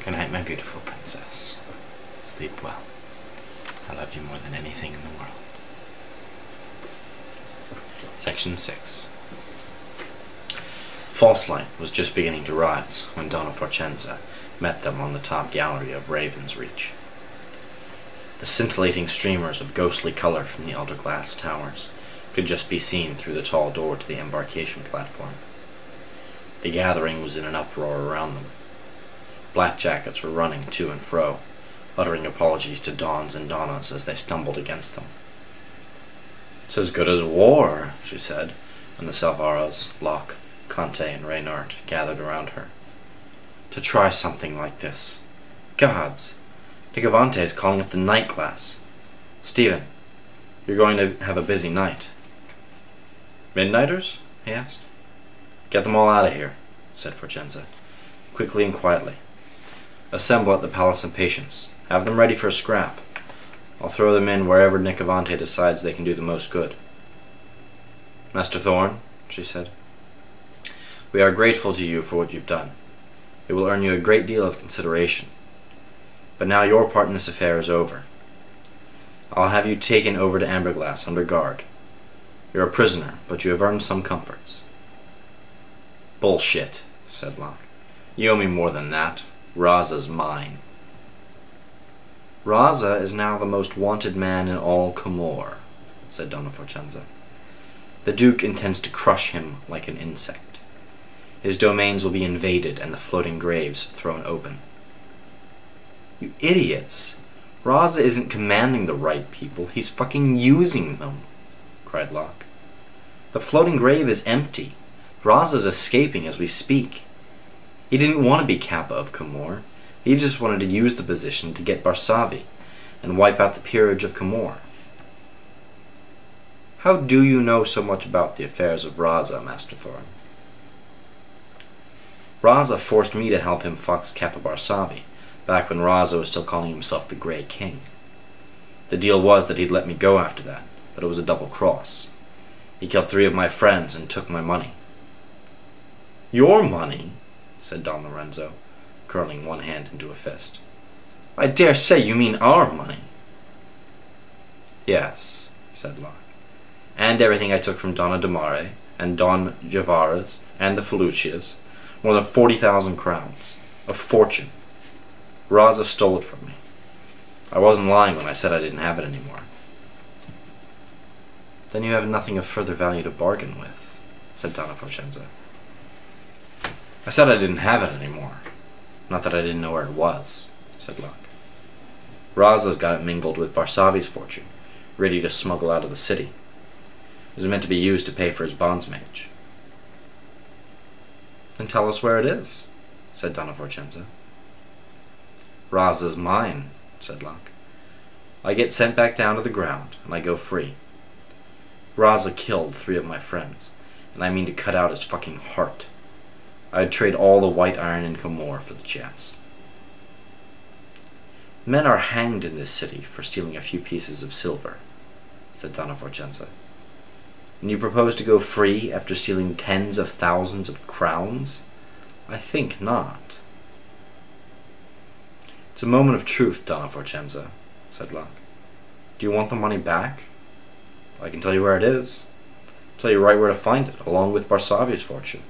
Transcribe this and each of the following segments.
Good night, my beautiful princess. Sleep well. I love you more than anything in the world. Section 6. False light was just beginning to rise when Donna Forcenza met them on the top gallery of Raven's Reach. The scintillating streamers of ghostly color from the elder glass towers could just be seen through the tall door to the embarkation platform. The gathering was in an uproar around them. Blackjackets were running to and fro, uttering apologies to Dons and Donnas as they stumbled against them. "It's as good as war," she said, when the Salvaras, Locke, Conte, and Reynard gathered around her. "To try something like this. Gods! Nicovante is calling up the night class. Stephen, you're going to have a busy night." "Midnighters?" he asked. "Get them all out of here," said Forcenza, quickly and quietly. "Assemble at the Palace of Patience. Have them ready for a scrap. I'll throw them in wherever Nicovante decides they can do the most good." "Master Thorn," she said, "we are grateful to you for what you've done. It will earn you a great deal of consideration. But now your part in this affair is over. I'll have you taken over to Amberglass under guard. You're a prisoner, but you have earned some comforts." "Bullshit," said Locke. "You owe me more than that. Raza's mine." "Raza is now the most wanted man in all Comore," said Donna Forcenza. "The Duke intends to crush him like an insect. His domains will be invaded and the floating graves thrown open." "You idiots! Raza isn't commanding the right people, he's fucking using them," cried Locke. "The floating grave is empty. Raza's escaping as we speak. He didn't want to be Kappa of Comore. He just wanted to use the position to get Barsavi and wipe out the peerage of Comore." "How do you know so much about the affairs of Raza, Master Thorn?" "Raza forced me to help him fox Kappa Barsavi, back when Raza was still calling himself the Grey King. The deal was that he'd let me go after that, but it was a double cross. He killed 3 of my friends and took my money." "Your money?" said Don Lorenzo, curling one hand into a fist. "I dare say you mean our money." "Yes," said Locke, "and everything I took from Donna de Mare, and Don Javaras, and the Felucias, more than 40,000 crowns. A fortune. Raza stole it from me. I wasn't lying when I said I didn't have it anymore." "Then you have nothing of further value to bargain with," said Donna Forcenza. "I said I didn't have it anymore, not that I didn't know where it was," said Locke. "Raza's got it mingled with Barsavi's fortune, ready to smuggle out of the city. It was meant to be used to pay for his bondsmage." "Then tell us where it is," said Donna Forcenza. "Raza's mine," said Locke. "I get sent back down to the ground, and I go free. Raza killed 3 of my friends, and I mean to cut out his fucking heart. I'd trade all the white iron in Comore for the chance." "Men are hanged in this city for stealing a few pieces of silver," said Donna Forcenza. "And you propose to go free after stealing tens of thousands of crowns? I think not." "It's a moment of truth, Donna Forcenza," said Locke. "Do you want the money back? I can tell you where it is. I'll tell you right where to find it, along with Barsavi's fortune,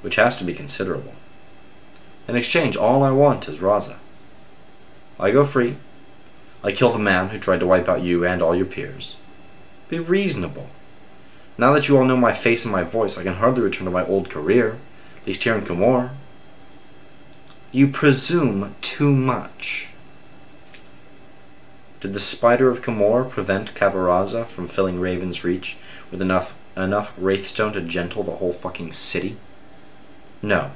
which has to be considerable. In exchange, all I want is Raza. I go free. I kill the man who tried to wipe out you and all your peers. Be reasonable. Now that you all know my face and my voice, I can hardly return to my old career, at least here in Comore." "You presume too much." Did the spider of Comore prevent Caporazza from filling Raven's Reach with enough wraithstone to gentle the whole fucking city? No.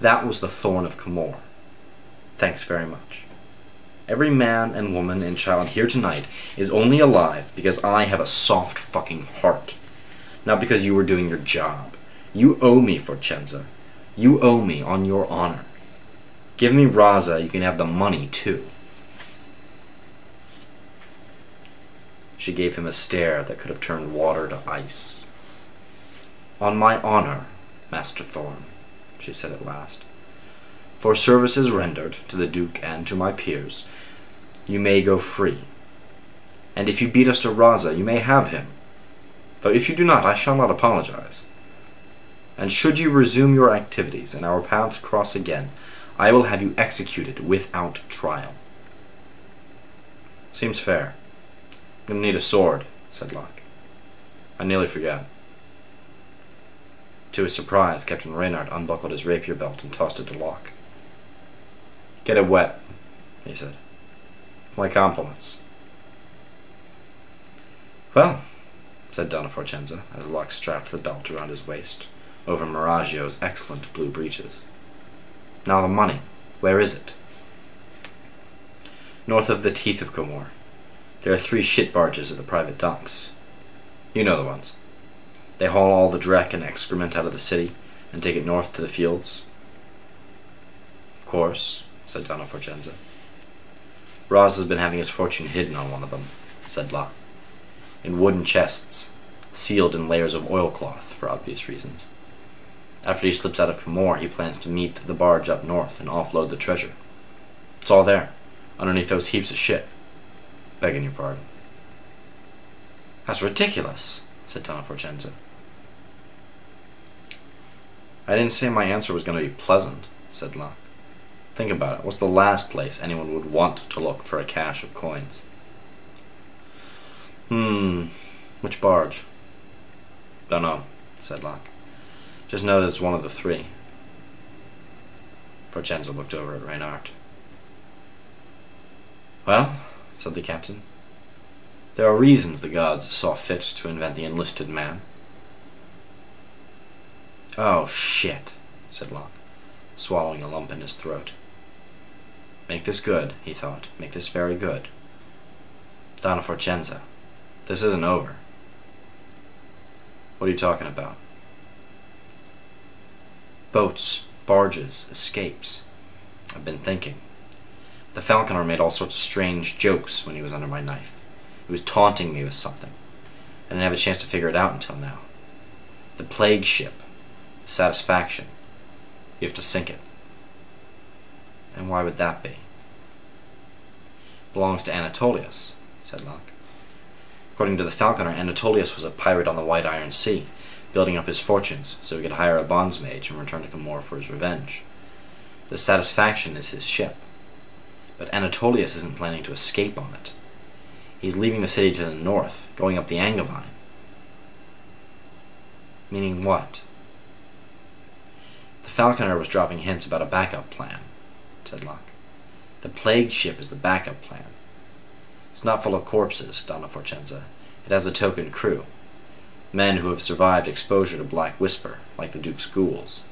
That was the thorn of Comore. Thanks very much. Every man and woman and child here tonight is only alive because I have a soft fucking heart. Not because you were doing your job. You owe me, Forcenza. You owe me on your honor. Give me Raza, you can have the money too." She gave him a stare that could have turned water to ice. "On my honor, Master Thorn," she said at last. For services rendered to the Duke and to my peers, you may go free. And if you beat us to Raza, you may have him. Though if you do not, I shall not apologize. And should you resume your activities and our paths cross again, I will have you executed without trial. Seems fair. I'm gonna need a sword, said Locke. I nearly forgot. To his surprise, Captain Reynard unbuckled his rapier belt and tossed it to Locke. Get it wet, he said. With my compliments. Well, said Donna Forcenza, as Locke strapped the belt around his waist, over Miraggio's excellent blue breeches. Now the money. Where is it? North of the teeth of Comor. There are 3 shit barges at the private docks. You know the ones. They haul all the dreck and excrement out of the city and take it north to the fields. Of course, said Donna Forcenza. Roz has been having his fortune hidden on one of them, said Locke. In wooden chests, sealed in layers of oilcloth, for obvious reasons. After he slips out of Comor, he plans to meet the barge up north and offload the treasure. It's all there, underneath those heaps of shit. Begging your pardon. That's ridiculous, said Donna Forcenza. I didn't say my answer was going to be pleasant, said Locke. Think about it. What's the last place anyone would want to look for a cache of coins? Which barge? Don't know, said Locke. Just know that it's one of the 3. Forcenza looked over at Reynard. Well, said the captain, there are reasons the gods saw fit to invent the enlisted man. Oh, shit, said Locke, swallowing a lump in his throat. Make this good, he thought. Make this very good. Donna Forcenza, this isn't over. What are you talking about? Boats, barges, escapes. I've been thinking. The falconer made all sorts of strange jokes when he was under my knife. He was taunting me with something. I didn't have a chance to figure it out until now. The plague ship. The Satisfaction. You have to sink it. And why would that be? Belongs to Anatolius, said Locke. According to the falconer, Anatolius was a pirate on the White Iron Sea, building up his fortunes so he could hire a bondsmage and return to Comor for his revenge. The Satisfaction is his ship. But Anatolius isn't planning to escape on it. He's leaving the city to the north, going up the Angevine. Meaning what? The falconer was dropping hints about a backup plan, said Locke. The plague ship is the backup plan. It's not full of corpses, Donna Forcenza. It has a token crew. Men who have survived exposure to Black Whisper, like the Duke's ghouls.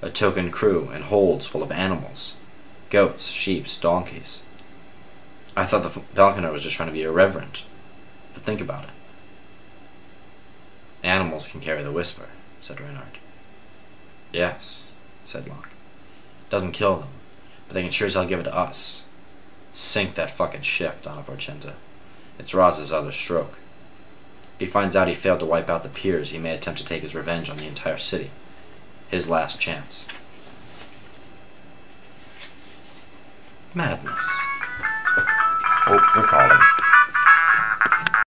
A token crew and holds full of animals. Goats, sheep, donkeys. I thought the falconer was just trying to be irreverent. But think about it. Animals can carry the whisper, said Reynard. Yes, said Locke. Doesn't kill them, but they can sure as hell give it to us. Sink that fucking ship, Donna Forcenza. It's Roz's other stroke. If he finds out he failed to wipe out the piers, he may attempt to take his revenge on the entire city. His last chance. Madness. Oh, they're calling.